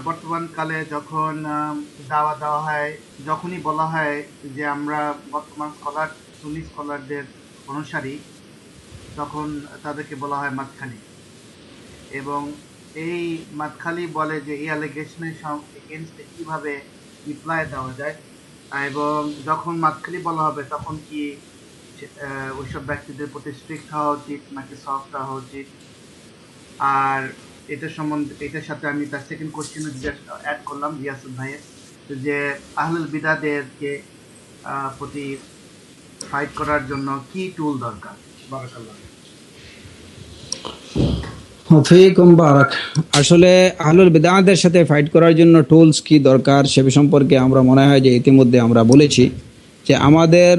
বর্তমানকালে যখন দাওয়া দেওয়া হয়, যখনই বলা হয় যে আমরা বর্তমান সুন্নি স্কলারদের অনুসারী, তখন তাদেরকে বলা হয় মাদখালি। এবং এই মাদখালি বলে যে এই অ্যালিগেশনের এগেনস্টে কিভাবে রিপ্লাই দেওয়া যায়, এবং যখন মাদখালি বলা হবে তখন কি ওইসব ব্যক্তিদের প্রতি স্ট্রিক্ট হওয়া উচিত নাকি সফট হওয়া উচিত। আর এটার সাথে আমি তার সেকেন্ড কোশ্চেনও অ্যাড করলাম রিয়াসুল ভাইয়ের, যে আহলুল বিদাতদেরকে প্রতি ফাইট করার জন্য কি টুল দরকার। বারাকাল্লাহ। ফিকুম বারাক। আসলে আহলুল বিদআতের সাথে ফাইট করার জন্য টুলস কি দরকার সে সম্পর্কে আমরা মনে হয় যে ইতিমধ্যে আমরা বলেছি যে আমাদের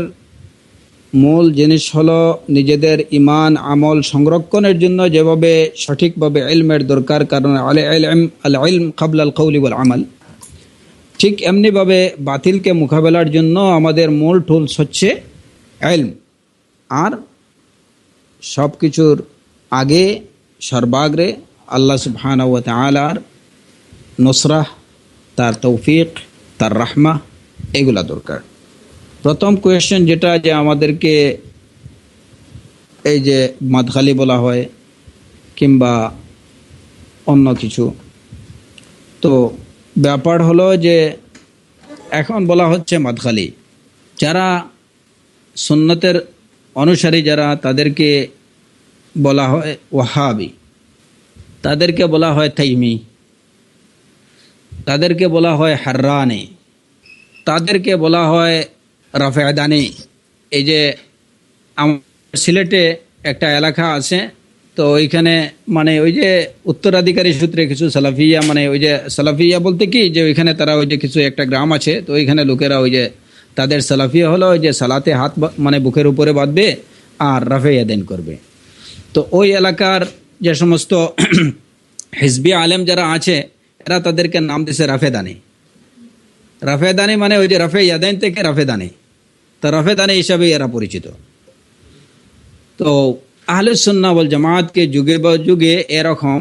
মূল জিনিস হলো নিজেদের ঈমান আমল সংরক্ষণের জন্য যেভাবে সঠিকভাবে ইলমের দরকার, কারণ আল ইলম ক্বাবলা আল কওলি ওয়াল আমাল, ঠিক এমনিভাবে বাতিলকে মোকাবেলার জন্য আমাদের মূল টুলস হচ্ছে ইলম। আর সব কিছুর আগে সর্বাগ্রে আল্লাহ সুবহানাহু ওয়া তাআলার নুসরাহ, তার তৌফিক, তার রাহমা, এগুলা দরকার। প্রথম কোয়েশ্চেন যেটা যে আমাদেরকে এই যে মাদখালি বলা হয় কিংবা অন্য কিছু, তো ব্যাপার হলো যে এখন বলা হচ্ছে মাদখালি, যারা সুন্নতের অনুসারী যারা তাদেরকে বলা হয় ওয়াহাবি, তাদেরকে বলা হয় তাইমি, তাদেরকে বলা হয় হাররানি, তাদেরকে বলা হয় রাফেদানি। এই যে আমার সিলেটে একটা এলাকা আছে, তো ওইখানে মানে ওই যে উত্তরাধিকারী সূত্রে কিছু সালাফিয়া, মানে ওই যে সালাফিয়া বলতে কি যে ওইখানে তারা ওই যে কিছু একটা গ্রাম আছে, তো ওইখানে লোকেরা ওই যে তাদের সালাফিয়া হলো ওই যে সালাতে হাত মানে বুকের উপরে বাঁধবে আর রাফে ইয়াদাইন করবে। তো ওই এলাকার যে সমস্ত হিজবি আলেম যারা আছে এরা তাদেরকে নাম দিয়েছে রাফেদানি। রাফেদানি মানে ওই যে রাফে ইয়াদাইন থেকে রাফেদানি, তো রাফেদানি হিসাবে এরা পরিচিত। তো আহলুস সুন্নাহ ওয়াল জামাতকে যুগে বা যুগে এরকম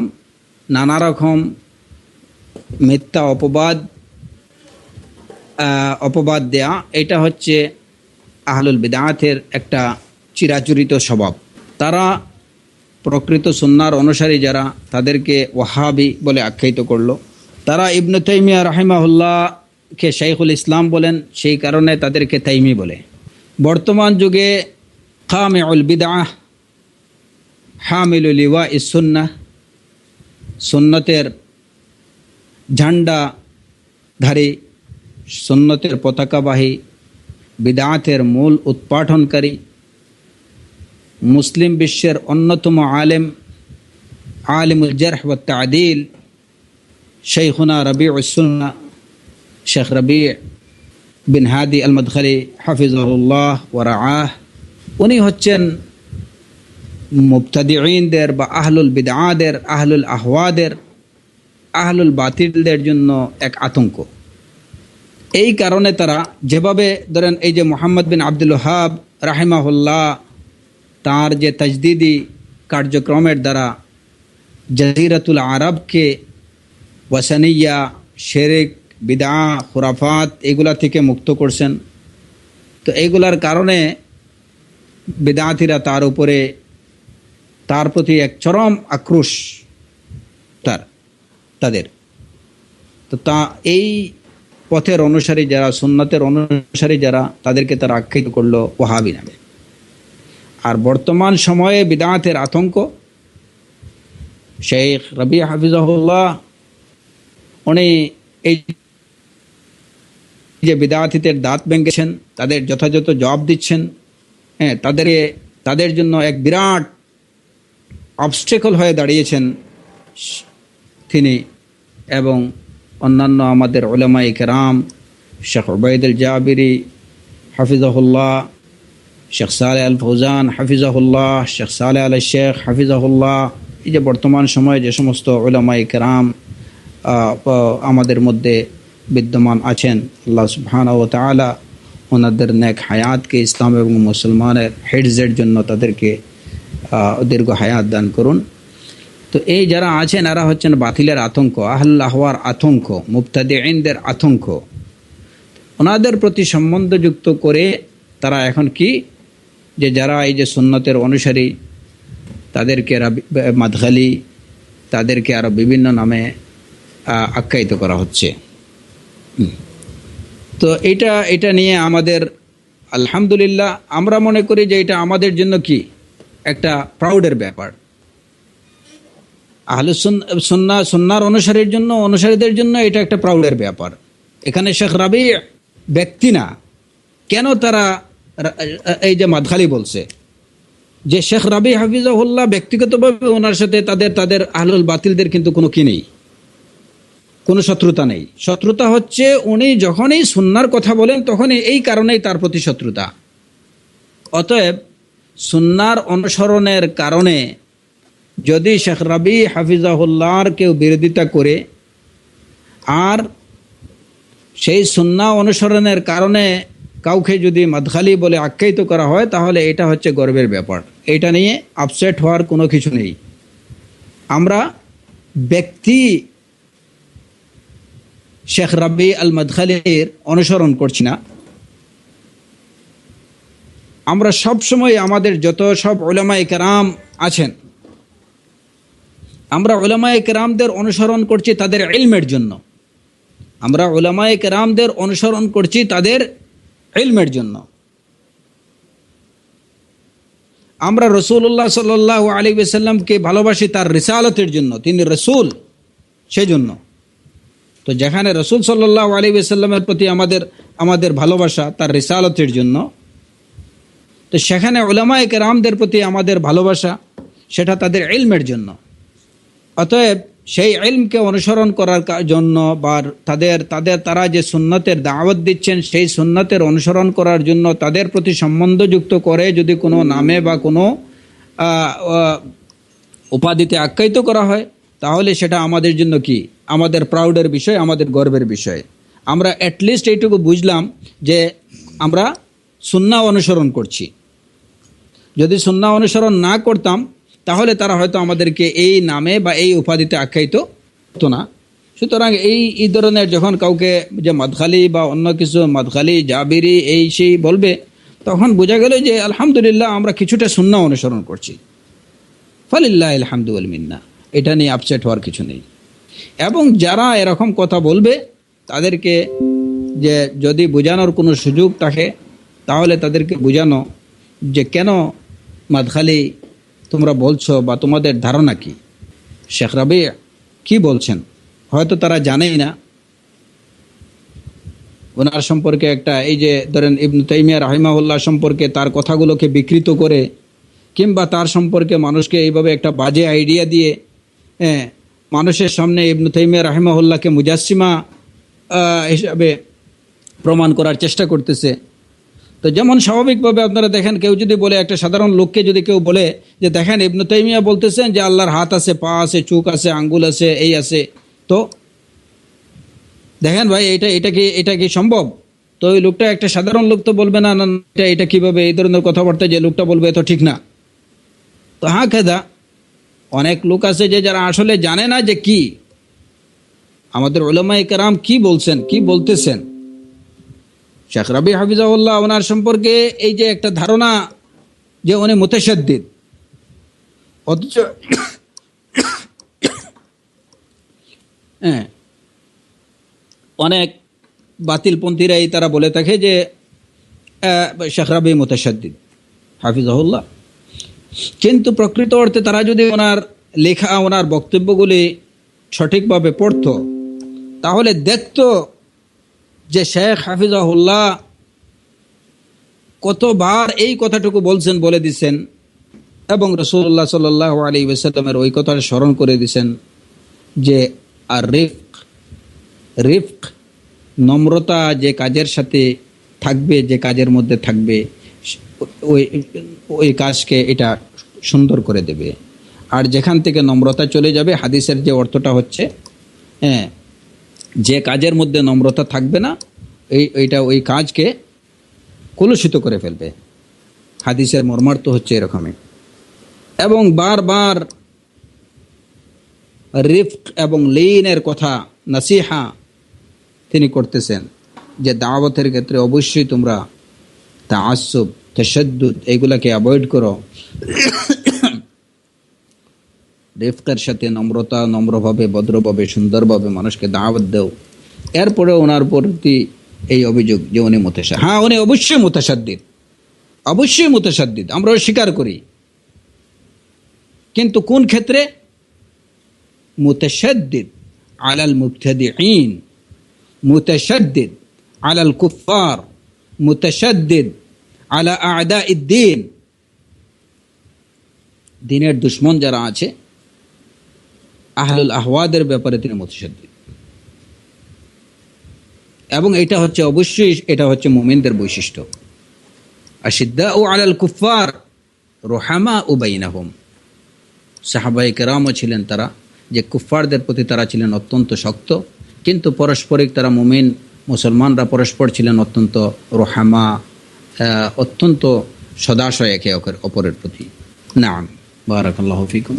নানা রকম মিথ্যা অপবাদ দেয়া, এটা হচ্ছে আহলুল বিদআতের একটা চিরাচরিত স্বভাব। তারা প্রকৃত সুন্নাহর অনুসারী যারা তাদেরকে ওয়াহাবি বলে আখ্যায়িত করলো। তারা ইবনে তাইমিয়া রাহিমাহুল্লাহকে শাইখুল ইসলাম বলেন, সেই কারণে তাদেরকে তাইমি বলে। বর্তমান যুগে কামিউল বিদআহ, হামিলুল লিওয়াইস সুন্নাহ, সুন্নতের ঝান্ডাধারী, সুন্নতের পতাকাবাহী, বিদআতের মূল উৎপাটনকারী, মুসলিম বিশ্বের অন্যতম আলিমুল জারহ ওয়াত তা'দীল শাইখুনা রবিউস সুন্নাহ শেখ রবি বিন হাদি আল মাদখালি হাফিজাহুল্লাহ ওয়া রাআহ, উনি হচ্ছেন মুবতাদিঈনদের বা আহলুল বিদআদের, আহলুল আহওয়াদের, আহলুল বাতিলদের জন্য এক আতঙ্ক। এই কারণে তারা যেভাবে ধরেন এই যে মুহাম্মদ বিন আব্দুল ওয়াহাব রাহিমাহুল্লাহ তার যে তাজদিদি কার্যক্রমের দ্বারা জাজিরাতুল আরবকে ওয়াসানিয়া, শিরক, বিদআ, খুরাফাত এগুলা থেকে মুক্ত করছেন, তো এইগুলার কারণে বিদআতিরা তার প্রতি এক চরম আক্রোশ তাদের। তো তা এই পথের অনুসারী যারা, সুন্নতের অনুসারী যারা, তাদেরকে তারা আখ্যায়িত করলো ওয়াহাবি নামে। আর বর্তমান সময়ে বিদআতের আতঙ্ক, শেখ রবি হাফিজাহুল্লাহ উনি এই যে বিদআতিদের দাঁত ভেঙেছেন, তাদের যথাযথ জবাব দিচ্ছেন, হ্যাঁ, তাদের জন্য এক বিরাট অবস্টেকল হয়ে দাঁড়িয়েছেন তিনি এবং অন্যান্য আমাদের উলামায়ে কেরাম, শেখ উবাইদুল জাবিরি হাফিজাহুল্লাহ, শেখ সালেহ আল ফৌজান হাফিজাহুল্লাহ, শেখ সালেহ আল শেখ হাফিজাহুল্লাহ, এই যে বর্তমান সময়ে যে সমস্ত উলামায়ে কেরাম আমাদের মধ্যে বিদ্যমান আছেন, আল্লাহ সুবহানাহু ওয়া তাআলা ওনাদের নেক হায়াতকে ইসলাম এবং মুসলমানের হিফজের জন্য তাদেরকে দীর্ঘ হায়াত দান করুন। তো এই যারা আছেন এরা হচ্ছেন বাতিলের আতঙ্ক, আহল্লা হওয়ার আতঙ্ক, মুবতাদিঈনদের আতঙ্ক। ওনাদের প্রতি সম্বন্ধযুক্ত করে তারা এখন কি, যে যারা এই যে সুন্নতের অনুসারী তাদেরকে মাদখালি, তাদেরকে আরো বিভিন্ন নামে আখ্যায়িত করা হচ্ছে। তো এটা নিয়ে আমাদের আলহামদুলিল্লাহ আমরা মনে করি যে এটা আমাদের জন্য কি একটা প্রাউডের ব্যাপার। আহলুস সুন্নাহর অনুসারীদের জন্য এটা একটা প্রাউডের ব্যাপার। এখানে শেখ রাবি ব্যক্তি না, কেন তারা এই যে মাদখালি বলছে, যে শেখ রাবি হাফিজাহুল্লাহ ব্যক্তিগতভাবে ওনার সাথে তাদের আহলুল বাতিলদের কিন্তু কোনো কি নেই, কোনো শত্রুতা নেই। শত্রুতা হচ্ছে উনি যখনই সুন্নাহর কথা বলেন তখনই এই কারণেই তার প্রতি শত্রুতা। অতএব সুন্নাহর অনুসরণের কারণে যদি শেখ রাবি হাফিজাহুল্লাহর কেউ বিরোধিতা করে আর সেই সুন্নাহ অনুসরণের কারণে কাউকে যদি মাদখালি বলে আখ্যায়িত করা হয়, তাহলে এটা হচ্ছে গর্বের ব্যাপার। এটা নিয়ে আপসেট হওয়ার কোনো কিছু নেই। আমরা ব্যক্তি শেখ রাবি আল মাদখালির অনুসরণ করছি না। আমরা সব সময় আমাদের যত সব উলামায়ে কেরাম আছেন, আমরা উলামায়ে কেরামদের অনুসরণ করছি তাদের ইলমের জন্য। আমরা উলামায়ে কেরামদের অনুসরণ করছি তাদের ইলমের জন্য। আমরা রাসূলুল্লাহ সাল্লাল্লাহু আলাইহি ওয়াসাল্লামকে ভালোবাসি তার রিসালাতের জন্য, তিনি রাসূল সেজন্য। তো যেখানে রাসূল সাল্লাল্লাহু আলাইহি ওয়াসাল্লামের প্রতি আমাদের ভালোবাসা তার রিসালাতের জন্য, তো সেখানে উলামায়ে কেরামদের প্রতি আমাদের ভালোবাসা সেটা তাদের ইলমের জন্য। অতএব সেই ইলমকে অনুসরণ করার জন্য বা তারা যে সুন্নতের দাওয়াত দিচ্ছেন সেই সুন্নতের অনুসরণ করার জন্য তাদের প্রতি সম্বন্ধযুক্ত করে যদি কোনো নামে বা কোনো উপাধিতে আখ্যায়িত করা হয়, তাহলে সেটা আমাদের জন্য কি, আমাদের প্রাউডের বিষয়, আমাদের গর্বের বিষয়। আমরা অ্যাটলিস্ট এইটুকু বুঝলাম যে আমরা সুন্নাহ অনুসরণ করছি। যদি সুন্নাহ অনুসরণ না করতাম তাহলে তারা হয়তো আমাদেরকে এই নামে বা এই উপাধিতে আখ্যায়িত হতো না। সুতরাং এই ধরনের যখন কাউকে যে মাদখালি বা অন্য কিছু মাদখালি জাবিরি এই সেই বলবে, তখন বোঝা গেল যে আলহামদুলিল্লাহ আমরা কিছুটা সুন্নাহ অনুসরণ করছি। ফালিল্লাহিল হামদু ওয়াল মিন্না। এটা নিয়ে আপসেট হওয়ার কিছু নেই। এবং যারা এরকম কথা বলবে তাদেরকে যে যদি বোঝানোর কোনো সুযোগ থাকে, তাহলে তাদেরকে বোঝানো যে কেন মাদখালি তোমরা বলছো বা তোমাদের ধারণা কি, শেখ রাবি কি বলছেন হয়তো তারা জানেই না। ওনার সম্পর্কে একটা এই যে ধরেন ইবনে তাইমিয়া রাহিমাহুল্লাহ সম্পর্কে তার কথাগুলোকে বিকৃত করে, কিংবা তার সম্পর্কে মানুষকে এইভাবে একটা বাজে আইডিয়া দিয়ে মানুষের সামনে ইবনে তাইমিয়া রাহিমাহুল্লাহকে মুজাসসিমা হিসাবে প্রমাণ করার চেষ্টা করতেছে। তো যেমন স্বাভাবিকভাবে আপনারা দেখেন, কেউ যদি বলে, একটা সাধারণ লোককে যদি কেউ বলে যে দেখেন ইবনে তাইমিয়া বলতেছেন যে আল্লাহর হাত আছে, পা আছে, চোখ আছে, আঙ্গুল আছে, এই আছে, তো দেখেন ভাই এটা কি সম্ভব? তো ওই লোকটা, একটা সাধারণ লোক তো বলবে না, এটা কিভাবে, এই ধরনের কথাবার্তা যে লোকটা বলবে তো ঠিক না। তো হ্যাঁ খেদা অনেক লোক আছে যে যারা আসলে জানে না যে কি আমাদের উলামায়ে কেরাম কি বলছেন, কি বলতেছেন। শেখ রাবি হাফিজাহুল্লাহ ওনার সম্পর্কে এই যে একটা ধারণা যে উনি মুতাশাদ্দিদ, অথচ অনেক বাতিলপন্থীরাই তারা বলে থাকে যে শেখ রাবি মুতাশাদ্দিদ হাফিজাহুল্লাহ। কিন্তু প্রকৃত অর্থে তারা যদি ওনার লেখা, ওনার বক্তব্যগুলি সঠিকভাবে পড়তো, তাহলে দেখতো যে শেখ হাফিজাহুল্লাহ কতবার এই কথাটুকু বলছেন, বলে দিছেন, এবং রাসূলুল্লাহ সাল্লাল্লাহু আলাইহি ওয়াসাল্লামের ওই কথাটা স্মরণ করে দিছেন যে আর রিফক নম্রতা যে কাজের সাথে থাকবে, যে কাজের মধ্যে থাকবে, ওই কাজকে এটা সুন্দর করে দেবে। আর যেখান থেকে নম্রতা চলে যাবে, হাদিসের যে অর্থটা হচ্ছে যে কাজের মধ্যে নম্রতা থাকবে না, ওই কাজকে কলুষিত করে ফেলবে। হাদিসের মর্মার্থ হচ্ছে এরকমই। এবং বারবার রিফক এবং লিনের কথা নাসিহা তিনি করতেছেন যে দাওয়াতের ক্ষেত্রে অবশ্যই তোমরা তাআসসুব, তাশাদ্দুদ এগুলাকে অ্যাভয়েড করো, রিফকের সাথে নম্রভাবে, ভদ্রভাবে, সুন্দরভাবে মানুষকে দাওয়াত দাও। এরপরে ওনার প্রতি এই অভিযোগ যে উনি মুতাশাদ্দিদ। হ্যাঁ, উনি অবশ্যই মুতাশাদ্দিদ, আমরা স্বীকার করি, কিন্তু কোন ক্ষেত্রে? মুতাশাদ্দিদ আলাল মুবতাদিঈন, মুতাশাদ্দিদ আলাল কুফফার, মুতাশাদ্দিদ আলা আ'দাইদ দ্বীন। দ্বীনের দুশমন যারা আছে, আহলুল আহওয়াদের ব্যাপারে তিনি মুতাশাদ্দিদ। এবং এটা হচ্ছে মুমিনদের বৈশিষ্ট্য। আশিদ্দাউ আলাল কুফফার রুহামাউ বাইনাহুম। সাহাবায়ে কেরামও ছিলেন তারা, যে কুফফারদের প্রতি তারা ছিলেন অত্যন্ত শক্ত, কিন্তু পারস্পরিক তারা মুসলমানরা পরস্পর ছিলেন অত্যন্ত রুহামা, অত্যন্ত সদাশয় একে অপরের প্রতি। নাম, বারাকাল্লাহু ফিকুম।